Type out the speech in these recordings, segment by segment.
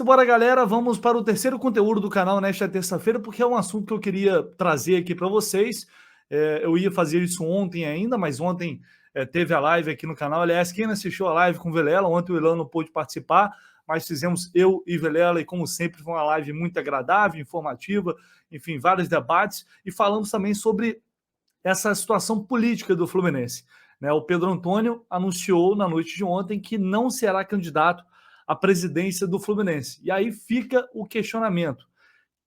Bora, galera, vamos para o terceiro conteúdo do canal nesta terça-feira, porque é um assunto que eu queria trazer aqui para vocês. Eu ia fazer isso ontem ainda, mas ontem teve a live aqui no canal. Aliás, quem não assistiu a live com o Vilela, ontem o Ilan não pôde participar, mas fizemos eu e Vilela, e como sempre foi uma live muito agradável, informativa, enfim, vários debates, e falamos também sobre essa situação política do Fluminense. O Pedro Antônio anunciou na noite de ontem que não será candidato à presidência do Fluminense. E aí fica o questionamento: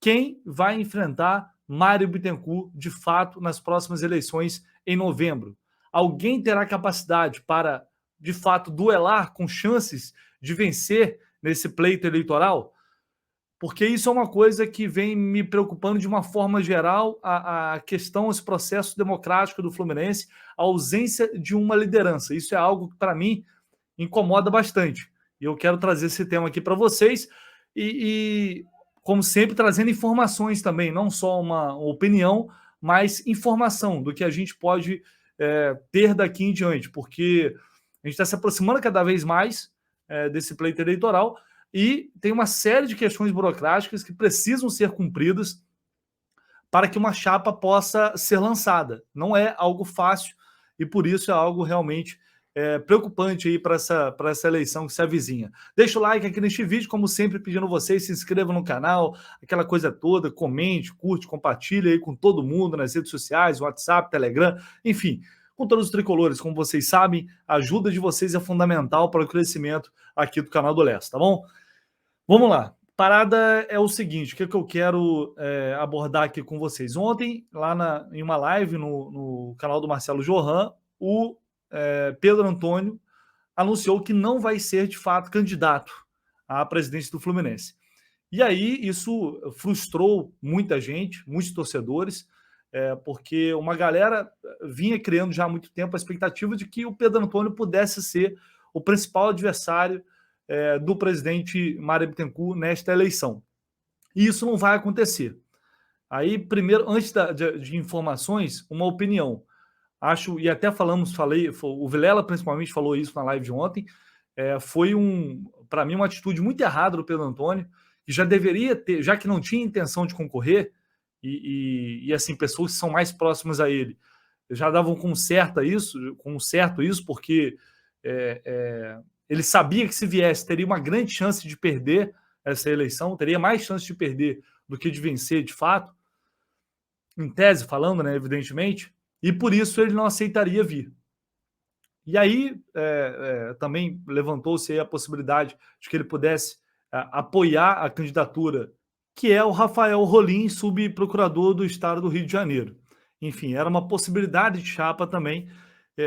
quem vai enfrentar Mário Bittencourt de fato nas próximas eleições em novembro? Alguém terá capacidade para, de fato, duelar com chances de vencer nesse pleito eleitoral? Porque isso é uma coisa que vem me preocupando de uma forma geral, a questão, esse processo democrático do Fluminense, a ausência de uma liderança. Isso é algo que, para mim, incomoda bastante. E eu quero trazer esse tema aqui para vocês e, como sempre, trazendo informações também, não só uma opinião, mas informação do que a gente pode ter daqui em diante, porque a gente está se aproximando cada vez mais desse pleito eleitoral e tem uma série de questões burocráticas que precisam ser cumpridas para que uma chapa possa ser lançada. Não é algo fácil e por isso é algo realmente preocupante aí para essa eleição que se avizinha. Deixa o like aqui neste vídeo, como sempre, pedindo vocês, se inscrevam no canal, aquela coisa toda, comente, curte, compartilhe aí com todo mundo nas redes sociais, WhatsApp, Telegram, enfim, com todos os tricolores. Como vocês sabem, a ajuda de vocês é fundamental para o crescimento aqui do canal do Leste, tá bom? Vamos lá. Parada é o seguinte, o que eu quero abordar aqui com vocês. Ontem, lá em uma live no canal do Marcelo Johan, o Pedro Antônio anunciou que não vai ser, de fato, candidato à presidência do Fluminense. E aí isso frustrou muita gente, muitos torcedores, porque uma galera vinha criando já há muito tempo a expectativa de que o Pedro Antônio pudesse ser o principal adversário do presidente Mário Bittencourt nesta eleição. E isso não vai acontecer. Aí, primeiro, antes de informações, uma opinião. Acho, e até o Vilela principalmente falou isso na live de ontem, foi para mim, uma atitude muito errada do Pedro Antônio, que já deveria ter, já que não tinha intenção de concorrer, e assim, pessoas que são mais próximas a ele já davam com certo isso, porque ele sabia que se viesse, teria uma grande chance de perder essa eleição, teria mais chance de perder do que de vencer de fato, em tese falando, né, evidentemente, e por isso ele não aceitaria vir. E aí também levantou-se a possibilidade de que ele pudesse apoiar a candidatura, que é o Rafael Rolim, subprocurador do estado do Rio de Janeiro. Enfim, era uma possibilidade de chapa também,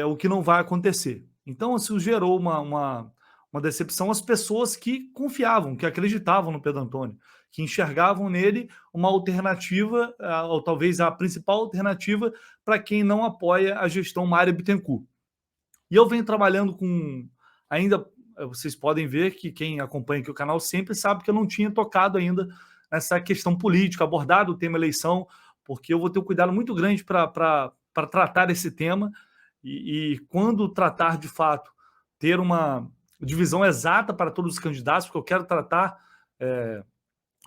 o que não vai acontecer. Então, isso gerou uma decepção às pessoas que confiavam, que acreditavam no Pedro Antônio, que enxergavam nele uma alternativa, ou talvez a principal alternativa, para quem não apoia a gestão Mário Bittencourt. E eu venho trabalhando ainda, vocês podem ver que quem acompanha aqui o canal sempre sabe que eu não tinha tocado ainda nessa questão política, abordado o tema eleição, porque eu vou ter um cuidado muito grande para tratar esse tema e quando tratar de fato, ter uma divisão exata para todos os candidatos, porque eu quero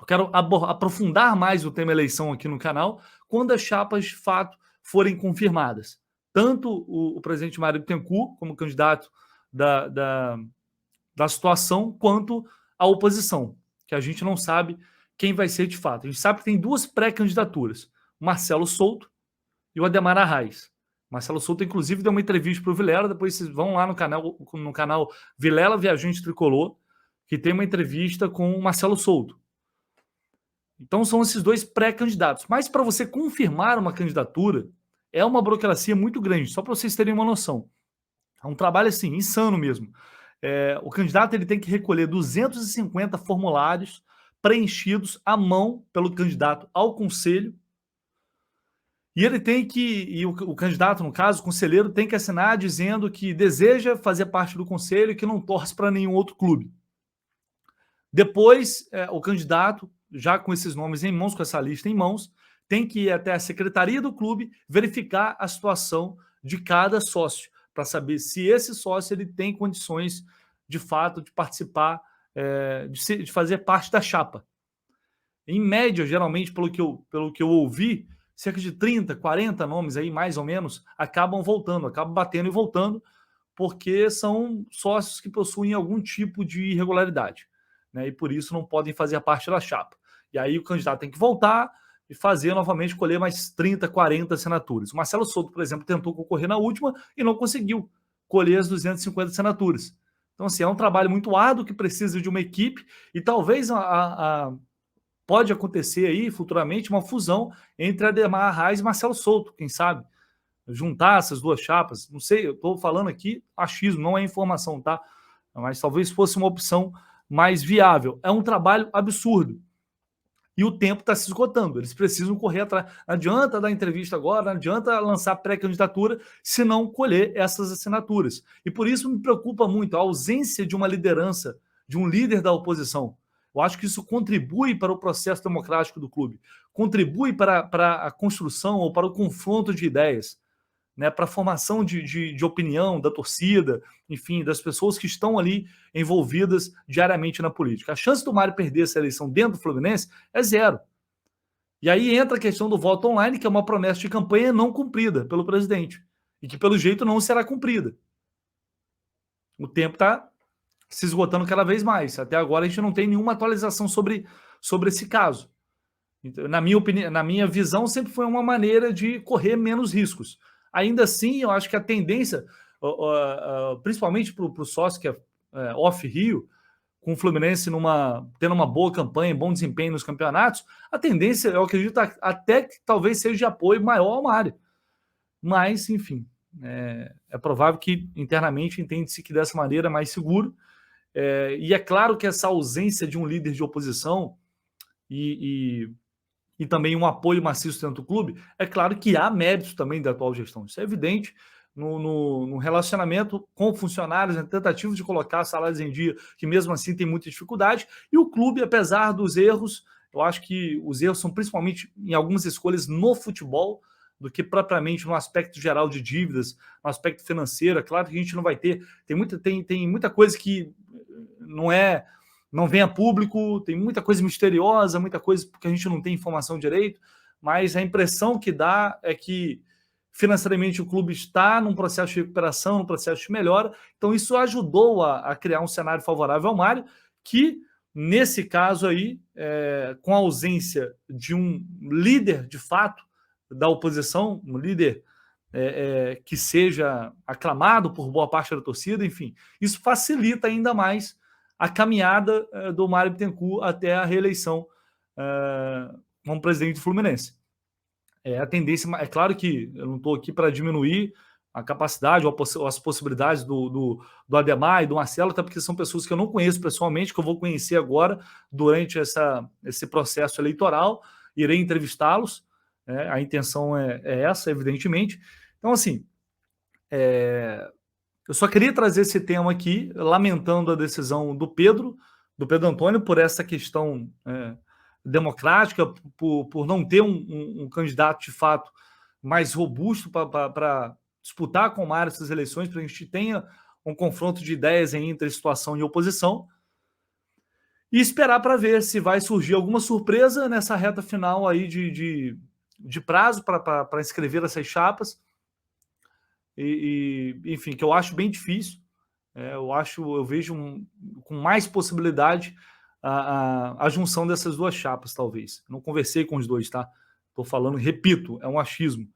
eu quero aprofundar mais o tema eleição aqui no canal, quando as chapas de fato forem confirmadas. Tanto o presidente Mário Bittencourt como candidato da situação, quanto a oposição, que a gente não sabe quem vai ser de fato. A gente sabe que tem duas pré-candidaturas, o Marcelo Souto e o Ademar Arraes. Marcelo Souto, inclusive, deu uma entrevista para o Vilela, depois vocês vão lá no canal Vilela Viajante Tricolor, que tem uma entrevista com o Marcelo Souto. Então são esses dois pré-candidatos. Mas para você confirmar uma candidatura, é uma burocracia muito grande, só para vocês terem uma noção. É um trabalho assim, insano mesmo. O candidato ele tem que recolher 250 formulários preenchidos à mão pelo candidato ao conselho. E ele tem que, o candidato, no caso, o conselheiro, tem que assinar dizendo que deseja fazer parte do conselho e que não torce para nenhum outro clube. Depois, o candidato, já com esses nomes em mãos, com essa lista em mãos, tem que ir até a secretaria do clube verificar a situação de cada sócio, para saber se esse sócio ele tem condições, de fato, de participar de fazer parte da chapa. Em média, geralmente, pelo que eu ouvi, cerca de 30, 40 nomes aí, mais ou menos, acabam voltando, acabam batendo e voltando, porque são sócios que possuem algum tipo de irregularidade, né? E por isso não podem fazer parte da chapa. E aí o candidato tem que voltar e fazer novamente, colher mais 30, 40 assinaturas. O Marcelo Souto, por exemplo, tentou concorrer na última e não conseguiu colher as 250 assinaturas. Então, assim, é um trabalho muito árduo que precisa de uma equipe e talvez pode acontecer aí futuramente uma fusão entre Ademar Arraes e Marcelo Souto, quem sabe? Juntar essas duas chapas, não sei, eu estou falando aqui achismo, não é informação, tá? Mas talvez fosse uma opção mais viável. É um trabalho absurdo. E o tempo está se esgotando, eles precisam correr atrás. Não adianta dar entrevista agora, não adianta lançar pré-candidatura se não colher essas assinaturas. E por isso me preocupa muito a ausência de uma liderança, de um líder da oposição. Eu acho que isso contribui para o processo democrático do clube, contribui para a construção ou para o confronto de ideias, né, para a formação de opinião da torcida, enfim, das pessoas que estão ali envolvidas diariamente na política. A chance do Mário perder essa eleição dentro do Fluminense é zero. E aí entra a questão do voto online, que é uma promessa de campanha não cumprida pelo presidente e que, pelo jeito, não será cumprida. O tempo está se esgotando cada vez mais. Até agora a gente não tem nenhuma atualização sobre esse caso. Então, na minha opinião, na minha visão, sempre foi uma maneira de correr menos riscos. Ainda assim, eu acho que a tendência, principalmente para o sócio que é off-Rio, com o Fluminense tendo uma boa campanha, bom desempenho nos campeonatos, a tendência, eu acredito, até que talvez seja de apoio maior ao Mário. Mas, enfim, é provável que internamente entende-se que dessa maneira é mais seguro. E é claro que essa ausência de um líder de oposição e também um apoio maciço dentro do clube, é claro que há méritos também da atual gestão. Isso é evidente no relacionamento com funcionários, na tentativa de colocar salários em dia, que mesmo assim tem muita dificuldade. E o clube, apesar dos erros, eu acho que os erros são principalmente em algumas escolhas no futebol, do que propriamente no aspecto geral de dívidas, no aspecto financeiro. É claro que a gente não vai ter... Tem muita coisa que não vem a público, tem muita coisa misteriosa, muita coisa que a gente não tem informação direito, mas a impressão que dá é que financeiramente o clube está num processo de recuperação, num processo de melhora, então isso ajudou a criar um cenário favorável ao Mário, que nesse caso aí, com a ausência de um líder de fato da oposição, um líder que seja aclamado por boa parte da torcida, enfim, isso facilita ainda mais a caminhada do Mário Bittencourt até a reeleição como presidente do Fluminense. A tendência, é claro que eu não estou aqui para diminuir a capacidade ou as possibilidades do Ademar e do Marcelo, até porque são pessoas que eu não conheço pessoalmente, que eu vou conhecer agora durante esse processo eleitoral, irei entrevistá-los, a intenção é essa, evidentemente. Então, assim, eu só queria trazer esse tema aqui, lamentando a decisão do Pedro Antônio, por essa questão democrática, por não ter um candidato de fato mais robusto para disputar com o Mário essas eleições, para a gente tenha um confronto de ideias entre situação e oposição, e esperar para ver se vai surgir alguma surpresa nessa reta final aí de prazo para inscrever essas chapas. Enfim, que eu acho bem difícil. Eu vejo com mais possibilidade a junção dessas duas chapas, talvez. Não conversei com os dois, tá? Estou falando, repito, é um achismo.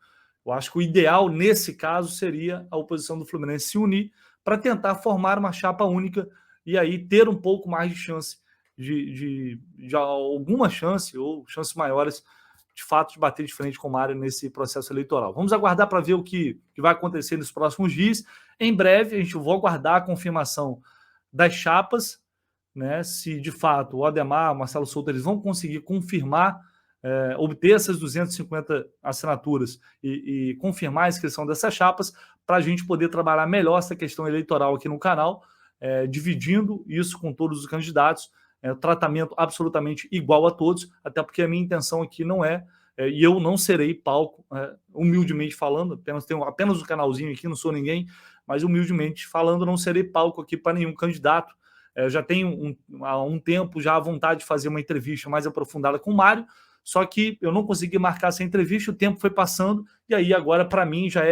Eu acho que o ideal, nesse caso, seria a oposição do Fluminense se unir para tentar formar uma chapa única e aí ter um pouco mais de chance, de alguma chance, ou chances maiores, de fato, de bater de frente com o Mário nesse processo eleitoral. Vamos aguardar para ver o que vai acontecer nos próximos dias. Em breve, a gente vai aguardar a confirmação das chapas, né? Se de fato o Ademar, o Marcelo Souto, eles vão conseguir confirmar, obter essas 250 assinaturas e confirmar a inscrição dessas chapas, para a gente poder trabalhar melhor essa questão eleitoral aqui no canal, dividindo isso com todos os candidatos, tratamento absolutamente igual a todos, até porque a minha intenção aqui não e eu não serei palco, humildemente falando, tenho apenas um canalzinho aqui, não sou ninguém, mas humildemente falando, não serei palco aqui para nenhum candidato, Eu já tenho há um tempo já a vontade de fazer uma entrevista mais aprofundada com o Mário, só que eu não consegui marcar essa entrevista, o tempo foi passando, e aí agora, para mim, já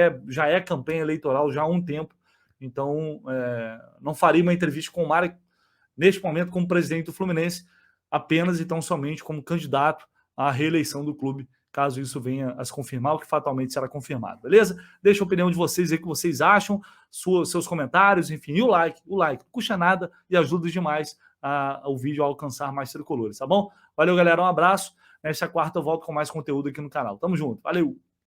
é campanha eleitoral já há um tempo. Então, não farei uma entrevista com o Mário, neste momento, como presidente do Fluminense, apenas e tão somente como candidato à reeleição do clube, caso isso venha a se confirmar, o que fatalmente será confirmado, beleza? Deixa a opinião de vocês aí, o que vocês acham, seus comentários, enfim, e o like não custa nada e ajuda demais o vídeo a alcançar mais tricolores, tá bom? Valeu, galera, um abraço. Nesta quarta eu volto com mais conteúdo aqui no canal. Tamo junto, valeu!